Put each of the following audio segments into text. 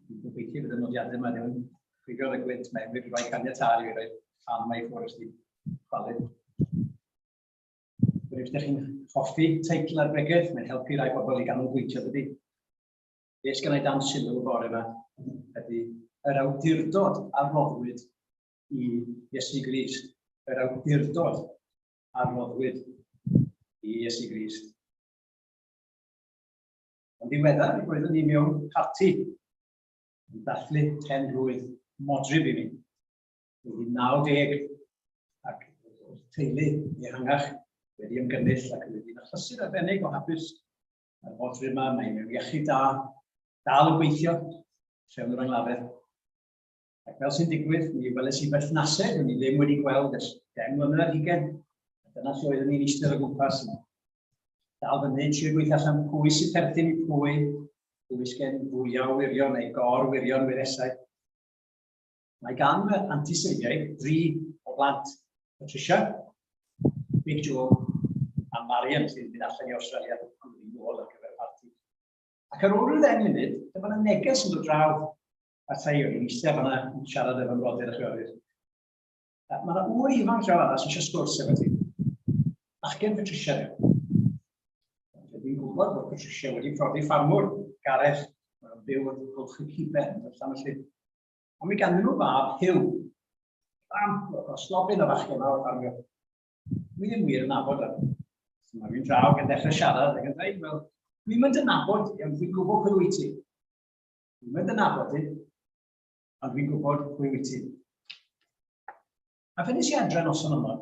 Dwi'n gobeithio bydd y nodiadau yma ddim ffigio'r y gwynt mewn, wedi rhoi caniatâd i roi fan yma i ffwrdd ysdi chwalu. Rwy'n ydych chi'n hoffi teitl ar bregeth, mae'n helpu rai bobl i ganolbwyntio dydy. Beth gan ei dan sylw bore yma ydy yr awdurdod a rhoddwyd i Iesu Grist. Yr awdurdod a rhoddwyd i Iesu Grist. Yn ddiweddar, roeddwn ni mewn parti yn dathlu 10 blwydd modryb i mi. Wedi 90 ac teulu ehangach wedi ymgynnull ac wedi nachlysur arbennig o hapus. Mae'r modryb yma, mae'n mewn iechyd da, dal yn gweithio, trewn yr anglafedd. Ac fel sy'n digwydd, mi weles i berthnasau, ni ddim wedi gweld ers 10 mlynedd 20. Dyna lle oeddwn ni'n eistedd o gwmpas yma. Dal fyny, trio gweithio allan pwy sy'n perthyn i pwy sgen fwyaf o wirion neu gor-wirion wiresau. Mae gan y antiseiddiaid 3 o blant, Patricia, Big Joe a Marian sy'n mynd allan i Australia yn ôl ar gyfer parti. Ac ar ôl ryw 10 munud, dyma yna neges yn dod draw at ei o'n eistedd fan'na yn siarad efo'n brodyr a chwiorydd. Mae yna ŵr ifanc draw arall sy'n eisiau sgwrs efo ti. Bachgen Patricia yw. Dwi'n gwybod bod Patricia wedi prodi ffarmwr, Gareth, mae'n byw yn gwlch y ciben, ond mi ganddyn nhw fab Hyw. O slobyn o fachgen o'r ffarmwr. Dwi ddim wir yn nabod o. Mae fi'n draw gan dechrau siarad ac yn dweud, wel, dwi'n mynd yn nabod, ond dwi'n gwybod pwy wyt ti. Dwi'n mynd yn nabod ti, ond dwi'n gwybod pwy wyt ti. A fe nes i adre noson yma,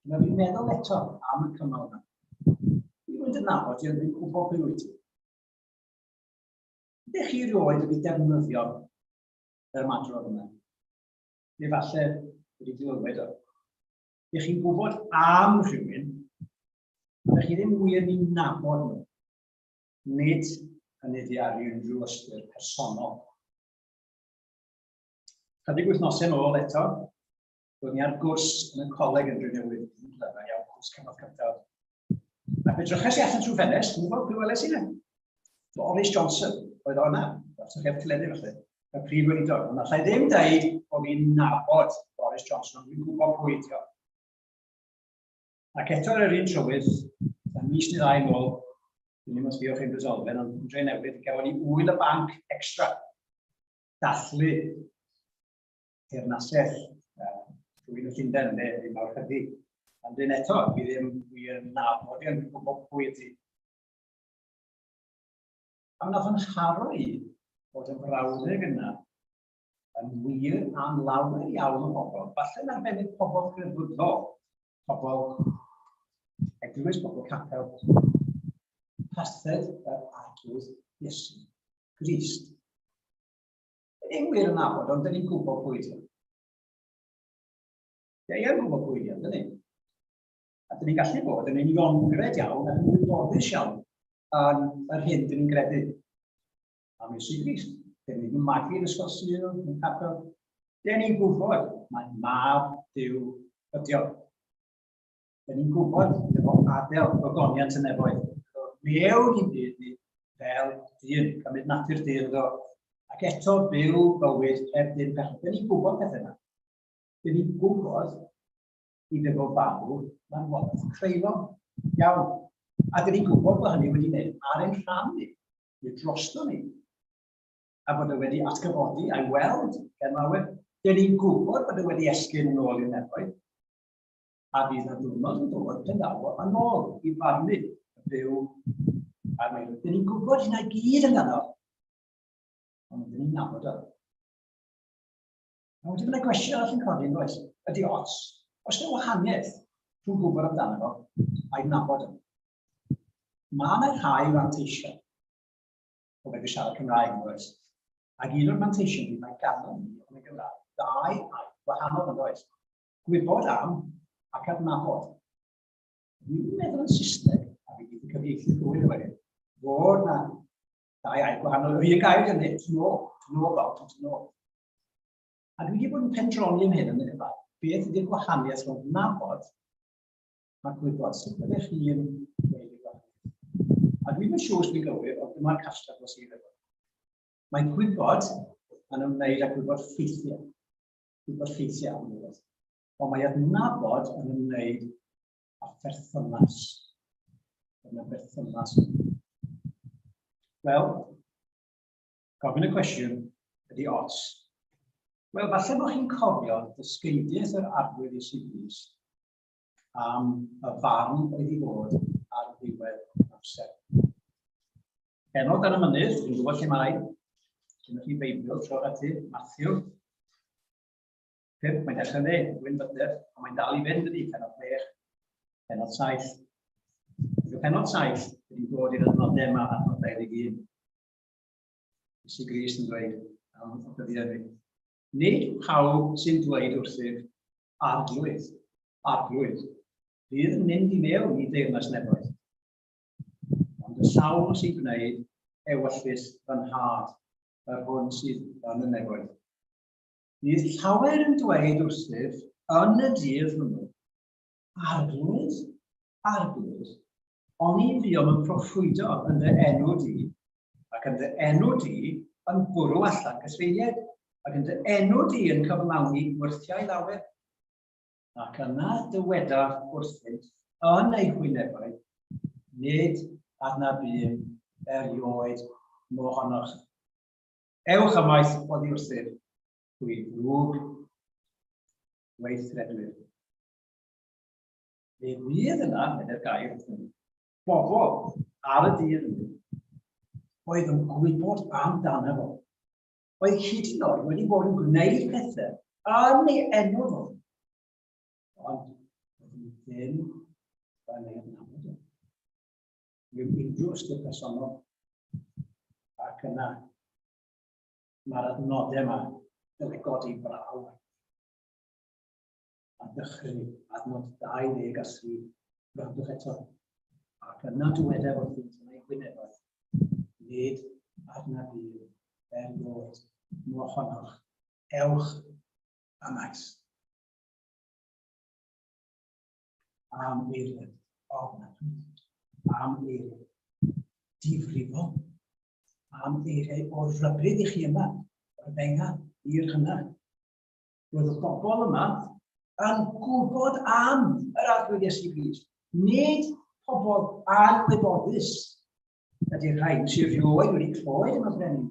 mae fi'n meddwl eto am y cymal yna. Dwi'n mynd yn nabod ti, ond dwi'n gwybod pwy wyt ti. Ydych chi rioed wedi defnyddio yr ymadrodd yna? Neu falle wedi glywed o. Ydych chi'n gwybod am rhywun, ydych chi ddim wir ni'n nabod nhw. Nid hynny ar unrhyw ystyr personol. Chydig wythnosau nôl eto, roedd ni ar gwrs yn y coleg yn Rhynewydd, iawn, cwrs cyfnod cyntaf. Ac edrychais i allan trwy ffenest, dwi'n gwybod pwy weles i yna. Boris Johnson, oedd o'na, os ydych chi'n teledu felly, y prif weinidog. Ond allai ddim dweud bod fi'n nabod Boris Johnson, ond dwi'n gwybod pwy ti o. Ac eto yr un trywydd, mis neu ddau nôl, dwi'n ddim yn sbio chi'n bysolfen, ond yn dre newydd, gafon ni wyl y banc extra. Dathlu teyrnasaeth, rhywun y Llundain, neu mawr chydig. Ond dyn eto, fi ddim yn nabod, ond dwi'n gwybod pwy ti. A wnaeth yn haro i bod y brawddeg yna yn wir am lawer iawn o bobl. Falle yn arbennig pobl crefyddol, pobl eglwys, pobl capel, parthed yr arglwydd Iesu Grist. Ddim wir yn nabod, ond dyn ni'n gwybod pwy ti. Ie, yn gwybod pwy ti, dyn ni. A dyn ni'n gallu bod yn uniongred iawn ac yn wybodus iawn yn yr hyn dyn ni'n gredu am Iesu Grist. Dyn ni'n magu yn ysgol Sul, yn capel. Dyn ni'n gwybod mae mab Duw ydi o. Dyn ni'n gwybod efo adel ogoniant yn efoedd. Mewn i'n byd ni fel dyn, cymryd natur dyn o. Ac eto byw bywyd heb dyn bechod. Dyn ni'n gwybod pethau yna. Dyn ni'n gwybod i ddefo farw, mae'n wadaeth creulon. Iawn. A dyn ni'n gwybod bod hynny wedi gwneud ar ein rhan ni, neu drosto ni. A bod e wedi atgyfodi a'i weld gen lawer. Dyn ni'n gwybod bod e wedi esgyn yn ôl i'r nefoedd. A bydd y diwrnod yn dod pendawo yn ôl i farnu y byw a'r mewn. Dyn ni'n gwybod hynna i gyd yn gano. Ond dyn ni'n nabod o. A wedyn yna gwestiwn arall yn codi yn oes. Ydy os yna wahaniaeth rhwng gwybod amdano fo a'i nabod o. Mae yna rhai manteisiau o beth i siarad Cymraeg yn oes. Ac un o'r manteisiau ni mae ganddo ni yn y Gymraeg. Dau wahanol yn oes. Gwybod am ac adnabod. Dwi'n meddwl yn Saesneg, a fi wedi cyfieithu ddwy o wedyn, fod na dau air gwahanol. Yr un gair yn dweud, to know about and to know. A dwi wedi bod yn pendroni yn hyn yn yma. Beth ydy'r gwahaniaeth rhwng nabod a gwybod sydd ydych chi'n dweud i gwahaniaeth. A dwi'n yn siŵr os dwi'n gywir, ond dyma'r casgliad o sydd efo. Mae gwybod yn ymwneud â gwybod ffeithiau. Gwybod ffeithiau am ddod. Ond mae adnabod yn ymwneud â pherthynas. Yna berthynas. Wel, gofyn y cwestiwn ydy os. Wel, falle bod chi'n cofio ddysgeidiaeth yr arglwydd Iesu Grist am y farn oedd i fod ar ddiwedd amser. Enod ar y mynydd, dwi'n gwybod lle mae, dyna chi Beibl, tro ati, Matthew. 5, mae'n dechrau ne, Gwyn Byder, ond mae'n dal i fynd ydi, penod 6, penod 7. Penod 7, dwi'n bod i'r adnodau yma adnod 21. Iesu Grist yn dweud, am y dyddiau ni. Nid pawb sy'n dweud wrthyf arglwydd, fydd yn mynd i mewn i deyrnas nefoedd. Ond y sawl sy'n gwneud ewyllus fy nhad, yr hwn sydd yn y nefoedd. Bydd llawer yn dweud wrthyf yn y dydd hwnnw, arglwydd, ond i fi o'n proffwydo yn dy enw di, ac yn dy enw di yn bwrw allan cysylltiad, ac yn dy enw di yn cyflawni wrthiau lawer. Ac yna dywedaf wrthynt yn ei hwynebau, nid adna byd erioed mohonoch. Ewch ymaith oddi wrthyf, dwi'n drwg weithredwyr. Fe fydd yna, yna'r gair, bobl ar y dydd yma, oedd yn gwybod amdano fo. Oedd hyd yn oed wedi bod yn gwneud pethau yn ei enw fo. Ond, ddim yn ei adnabod. Mewn unrhyw ystyr personol. Ac yna, mae'r adnodau yma yn ei godi braw. A dechrau adnod 20 a 3. Gwrandwch eto. Ac yna dywedaf wrth yn ei gwyneboedd. Nid adnab byd erioed mohonoch. Ewch a maes. Am eiriau ofnadwy, am eiriau difrifol, am eiriau o rybyd I chi yma, o'r benga i'r hynna. Roedd y bobl yma yn gwybod am yr arglwydd Iesu Grist. Nid pobl anwybodus ydy'r rhain sy'n rioed wedi clywed yma brenin.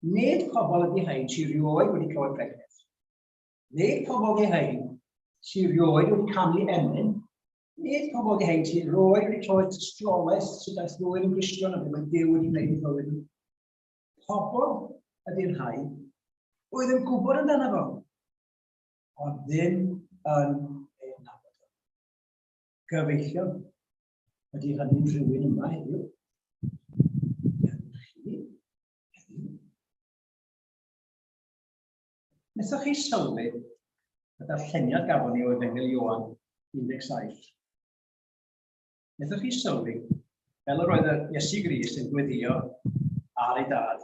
Nid pobl ydy rhain sy'n rioed wedi clywed bregeth. Nid pobl ydy rhain sy'n rioed wedi canu emyn. Nid pobl ydy rhain sy'n rioed wedi clywed tystiolaeth sydd daeth rhywun yn Gristion a mae Duw wedi gwneud I fywyd. Pobl ydy'r rhain oedd yn gwybod amdano fo, ond ddim yn ei nabod o. Gyfeillion ydy hynny'n rhywun yma heddiw. Nethon chi sylwi y darlleniad gafon ni o Efengyl Ioan 17. Nethon chi sylwi, fel yr oedd Iesu Grist yn gweddio ar ei dad,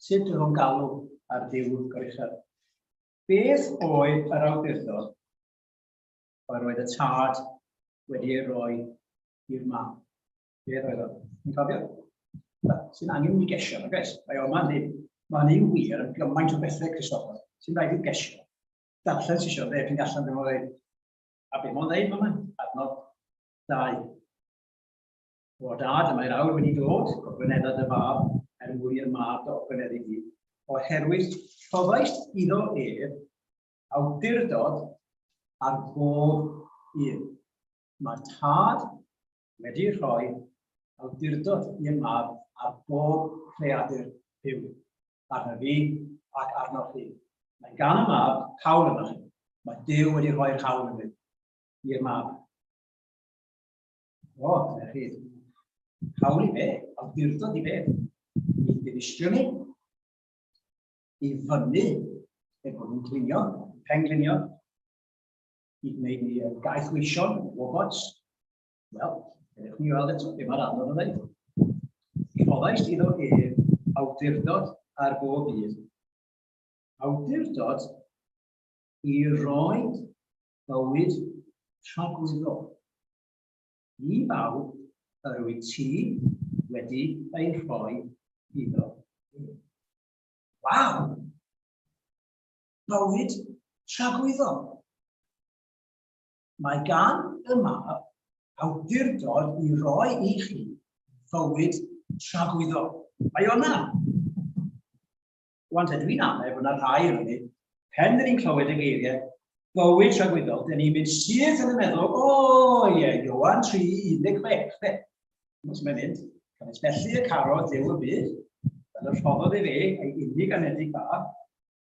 sut oedd o'n galw ar Dduw goruchaf. Beth oedd yr awdurdod o'r oedd y tad wedi ei roi i'r mam? Beth oedd o? Ni'n cofio? Sy'n angen I gesio, oes? Mae'n ei wir yn gymaint o bethau Cristoffer. Sy'n rhaid I gesio. Darllen sy'n siarad, eich chi'n gallan ddim o dweud. A beth mae'n dweud, mae'n adnod 2. O dad, mae'r awr wedi dod, o gwyneddad y fab, mwyn i'r mab o gyneddu di. Oherwydd rhoddais iddo awdurdod ar bob un. Mae tad wedi rhoi awdurdod i'r mab ar bob creadur byw. Arno fi ac arno chi. Mae gan y mab hawl yna chi. Mae Duw wedi rhoi'r hawl yna i'r mab. O, dyna chi. Hawl I fe, awdurdod I fe. I ddinistrio ni. I fyny, bod ni'n glinio, penglinio. I gwneud ni gaeth weision, robots. Wel, edrych ni weld eto, be mae'r anodd yn dweud. Rhoddais iddo awdurdod ar bob un. Awdurdod I roi bywyd tragwyddol. I bawb yr wyt ti wedi ei rhoi iddo Waw! Bywyd tragwyddol. Mae gan y mab awdurdod I roi I chi bywyd tragwyddol. Mae o'na. Wan ydw i'n amau bod yna rhai yn hynny, pen dyn ni'n clywed y geiriau bywyd tragwyddol, dyn ni'n mynd syth yn y meddwl, Ioan 3:16. Os mae'n mynd, cael esbellu y caro Dew y byd, fel y rhoddodd I fe, ei unig anedig fab,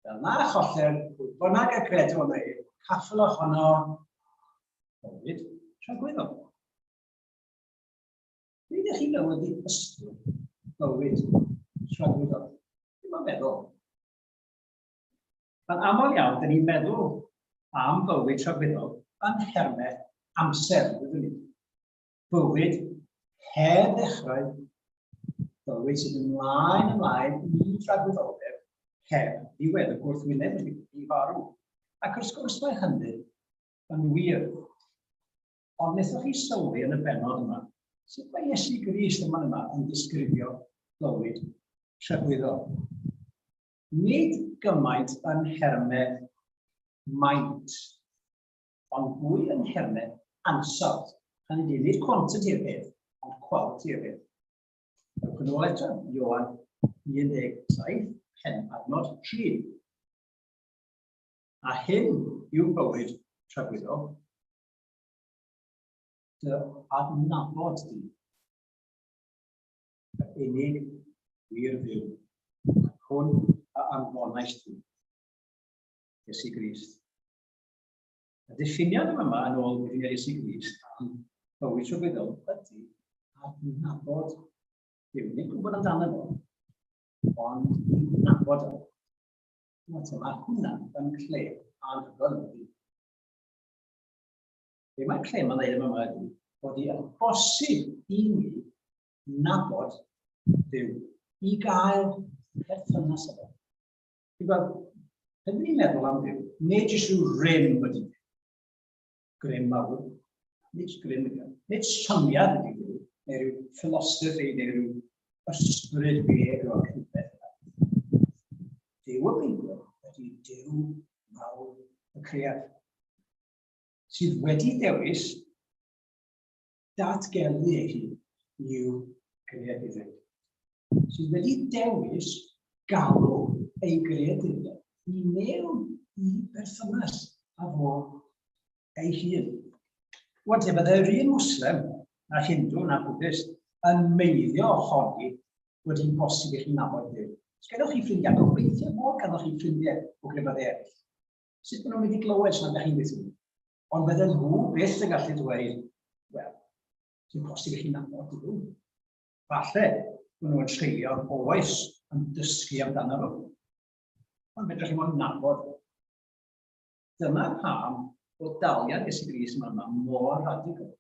fel na choller, bynnag y credo yna I, caffel ohono bywyd tragwyddol. Be ydych chi'n meddwl ydy ystod bywyd tragwyddol? Dwi'n meddwl. Yn aml iawn, dyn ni'n meddwl am bywyd tragwyddol yn hermau amser, byddwn ni. Bywyd heb ddechrau, bywyd sydd ymlaen I tragwyddoldeb, heb ddiwedd y gwrthwyneb I farw. Ac wrth gwrs mae hynny yn wir. Ond wnaethoch chi sylwi yn y bennod yma, sut mae Iesu Grist yma yn disgrifio bywyd tragwyddol. Nid gymaint yn hermau maint, ond fwy yn hermau ansawdd. Hynny ydy, nid quantity y peth, ond quality y peth. Ewch yn ôl eto, Ioan 17, adnod 3. A hyn yw bywyd tragwyddol, dy adnabod di. Y unig wir fyw. Hwn a anfonais di. Iesu Grist. Y diffiniad yma yn ôl diffiniad Iesu Grist am bywyd tragwyddol ydy adnabod Dyw. Nid gwybod amdano fo, ond nabod o. Mae hwnna yn clem anhygoel ydy. Be mae'r clem yn dweud yma ydy bod hi'n bosib I ni nabod Dyw I gael perthynas efo. Dwi'n gweld, ydyn ni'n meddwl am Dyw, nid jyst rhyw rym ydy. Grym mawr, nid grym ydy. Nid syniad ydy Dyw, neu rhyw philosophy, neu rhyw ysbryd beg o'r cynbeth. Dyw y Beibl ydy Dyw mawr y cread, sydd wedi dewis datgelu ei hun i'w greadigrwydd. Sydd wedi dewis galw ei greadigrwydd I mewn I berthynas a fo ei hun. Wan te, byddai'r un Mwslem a Hindw na Buddhist yn meiddio ohoni bod hi'n bosib I chi nabod Dyw. Os gennych chi ffrindiau, gobeithio mod ganddoch chi ffrindiau o grefydd eraill. Sut maen nhw'n mynd I glywed sy'n ydych chi'n weithio? Ond bydden nhw beth yn gallu dweud, wel, sy'n bosib I chi nabod Dyw. Falle, maen nhw'n treulio oes yn dysgu amdano nhw. Ond fedrwch chi mo'n nabod. Dyma pam bod daliad Iesu Grist yma mor radical.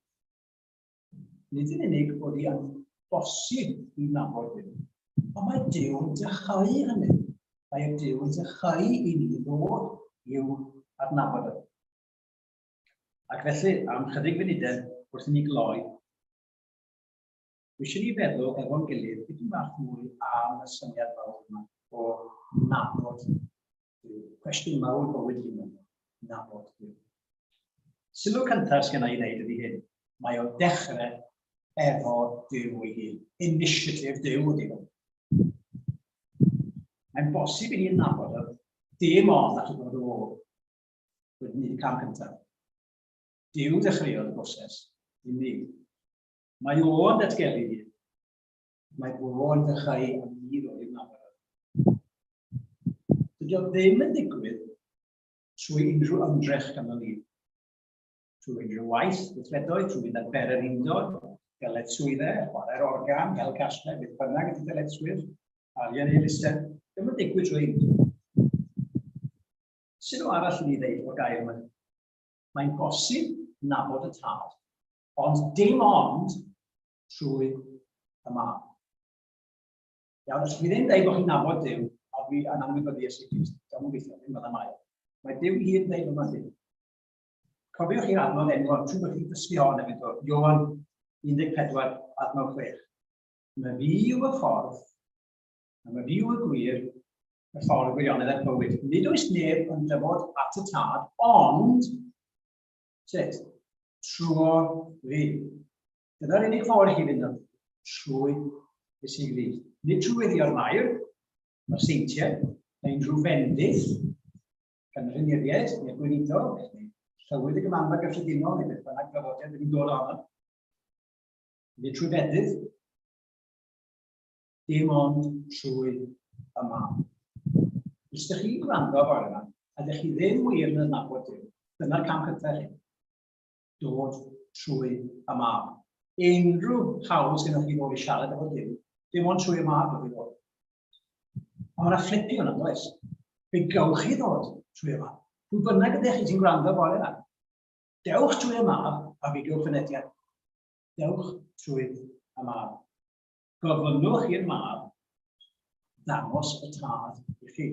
Nid yn unig bod hi yn bosib I nabod Dyw, ond mae Dyw yn dychau hynny. Mae Dyw yn dychau I ni ddod i'w adnabod o. Ac felly, am chydig funudau wrth I ni gloi, dwi eisiau ni feddwl efo'n gilydd dipyn bach mwy am y syniad mawr yma o nabod Dyw. Cwestiwn mawr bywyd hyn yma, nabod Dyw. Sylw cyntaf sy'n ei wneud ydy hyn. Mae o dechrau efo Dyw ei hun. Initiative Dyw ydy hwn. Mae'n bosib I ni'n nabod o dim ond at y bod o wedi wneud y cam cyntaf. Dyw dechreuodd y broses I ni. Mae o'n datgelu ni. Mae o'n dechrau am ni ddod i'r nabod o. Dydy o ddim yn digwydd trwy unrhyw ymdrech ganddo ni. Trwy unrhyw waith, weithredoedd, trwy fynd ar ber yr undod, dyled swyddau, chwarae'r organ, hel caslau, beth bynnag ydy dyled swydd, arian ei listen, ddim yn digwydd trwy undod. Sut o arall I ni ddeud o'r gair yma? Mae'n bosib nabod y tad, ond dim ond trwy y mab. Iawn, os chi ddim dweud bod chi'n nabod Dyw, a fi yn anwybyddu Iesu Grist, dwi'n gweithio, ddim yn amau. Mae Dyw I hyn dweud yma Dyw. Cofiwch chi'r adnod enwog, trwy bod chi'n dysgu hon efo Ioan 14, adnod 6. Mae fi yw y ffordd, a mae Mae fi yw y gwir y ffordd gwirionedd ar bywyd. Nid oes neb yn dyfod at y tad, ond sut? Trwy fi. Dyna'r unig ffordd i chi fynd am trwy Iesu Grist. Nid trwy weddio'r mair, mae'r seintiau, neu'n drwy fendith, gan yr uniriaid, neu'r gweinidog, neu llywydd y gymanfa gyffredinol, neu beth bynnag draddodiad wedi dod o'n. Nid trwy fedydd, dim ond trwy y mam. Os ydych chi'n gwrando o'r yma, a ydych chi ddim wir yn adnabod Duw, dyna'r cam cyntaf chi. Dod trwy y mam. Unrhyw hawl sy'n chi fod i siarad efo Duw, dim ond trwy y mam oedd i ddod. A mae'na fflipio yna, does? Fe gawch chi ddod trwy y mam. Pwy bynnag ydych chi sy'n gwrando o'r yma. Dewch trwy y mam a fi gewch fynediad. Dewch trwy y mam. Gofynnwch i'r mab ddangos y tad i chi.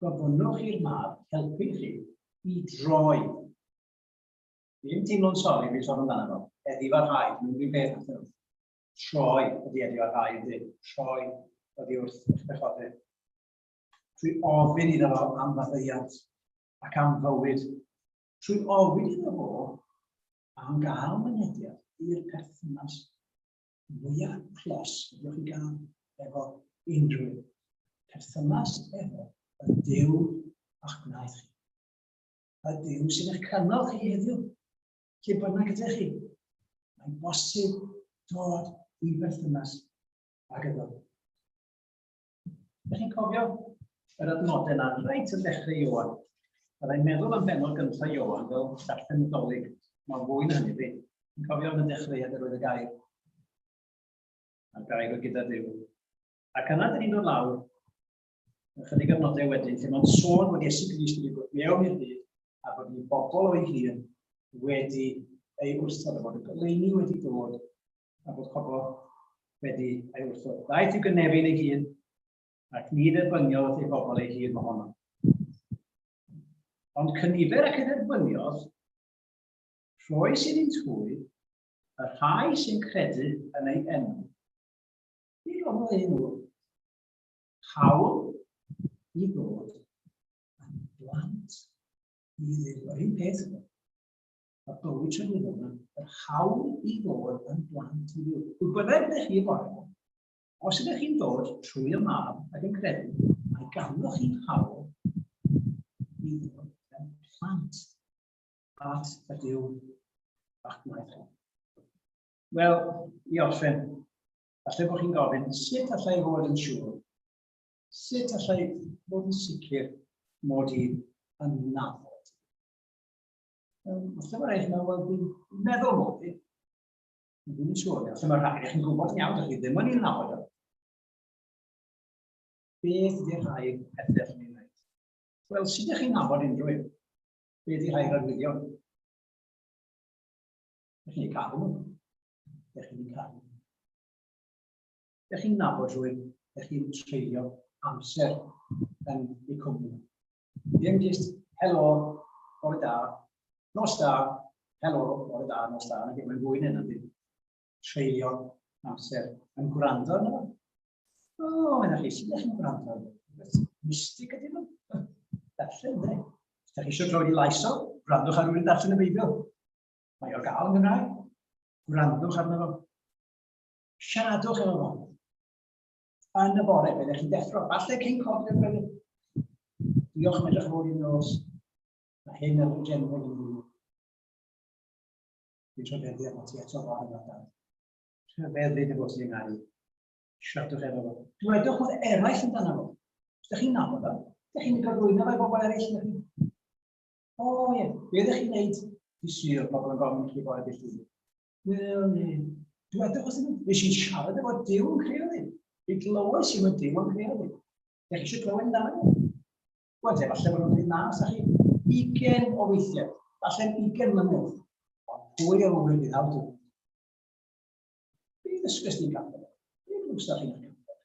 Gofynnwch i'r mab helpu chi i droi. Fi'n teimlo'n sori fi sôn amdano fo. Eddi fa'r rhaid, nhw'n rhywun beth allan nhw. Troi ydi eddi fa'r rhaid ydi. Troi ydi wrth eich bechodau. Trwy ofyn iddo fo am faddeuant ac am fywyd. Trwy ofyn iddo fo am gael mynediad i'r perthynas mwyaf plos ydych chi gael efo unrhyw perthynas efo y Duw a'ch gwnaeth chi. Y Duw sy'n eich cynnal chi heddiw. Lle bynnag ydych chi. Mae'n bosib dod i berthynas ag ydw. Ydych chi'n cofio yr adnodau yna reit yn dechrau Ioan. Byddai'n meddwl am benod gyntaf Ioan fel darllen Nadolig. Mae'n fwy na hynny fi. Chi'n cofio yn y dechreuad yr oedd y gair. A'r gair o gyda Duw. Ac yna dyn ni'n dod lawr, ychydig adnodau wedyn, lle mae'n sôn bod Iesu Grist wedi bod mewn i'r byd, a bod ni bobl o'i hun wedi ei wrthod, a bod y goleuni wedi dod, a bod pobl wedi ei wrthod. Daeth i gynefin ei hun, ac ni dderbyniodd ei bobl ei hun ohono. Ond cynifer ac ei dderbyniodd, rhoi sy'n ein twy, y rhai sy'n credu yn ei enw. Ni roedd ei enw. Hawl i ddod yn blant i Dduw. Yr un peth yma. Y bywyd trefnyddol yma. Yr hawl i ddod yn blant i Dduw. Pwy bynnag ydych chi bore, os ydych chi'n dod trwy y mab ac yn credu, mae ganddo chi'n hawl i ddod yn plant at y Duw a'ch gwnaeth chi. Wel, i orffen, falle bod chi'n gofyn, sut allai fod yn siŵr? Sut allai fod yn sicr mod i yn nabod? Falle mae'r eich meddwl, dwi'n meddwl mod i. Dwi'n siŵr, falle mae'r rhaid chi'n gwybod yn iawn, chi ddim yn i'n nabod o. Beth ydy'r rhaid pethau chi'n ei wneud? Wel, sut ydych chi'n nabod unrhyw un? Beth ydy'r rhaid arwyddion? Ydych chi'n cadw nhw? Ydych chi'n cadw nhw? Ydych chi'n nabod rhywun? Ydych chi'n treulio amser yn ei cwmni? Ddim jyst, helo, bore da, nos da, helo, bore da, nos da, nag mae'n fwy na hynny. Treulio amser yn gwrando arno. O, yna chi, sydd ydych chi'n gwrando arno? Mystig ydy nhw. Darllen, de. Os ydych chi eisiau droed i laiso, gwrandwch ar rhywun darllen y Beibl. Mae o'r gael yn Gymraeg. Gwrandwch arno fo. Siaradwch efo fo. Yn y bore, byddech chi'n deffro. Falle cyn cofio'r gweddi. Diolch yn edrych fod i'n nos. Mae hyn ar y genfod yn ddyn. Dwi'n trefeddu efo ti eto fo yn ddod. Trefeddu efo ti yng Nghari. Siadwch efo fo. Dwedwch oedd eraill yn dan efo. Os ydych chi'n nabod o, ydych chi'n gyflwyno fe bobl eraill yn chi. O ie, be ydych chi'n neud i syr pobl yn gofyn chi bore beth. Wel, ne. Dwedwch os ydych chi'n siarad efo Duw yn creu ni. I glywed sy'n mynd Duw yn creu ni. Ydych chi eisiau clywed amdano? Wel, falle bod nhw'n dweud na, os ydych chi 20 o weithiau, falle 20 mlynedd. Ond pwy o wyl i ddawd Duw? Be ddysgys ni'n gafod? Be glwstach chi'n gafod?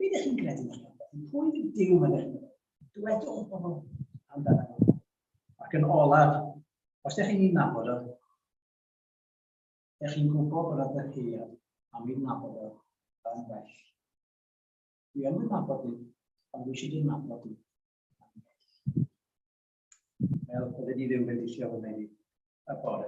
Be ydych chi'n credu yn gafod? Pwy ydy Duw yn eich gafod? Dwedwch o bobl amdano. Ac yn olaf, os ydych chi'n nabod o, ydych chi'n gwybod bod ydych chi am ei nabod o yn well. Dwi yn nabod ni, ond dwi eisiau di'n nabod ni. Fel bydde ni ddim wedi lle o'n ni y bore.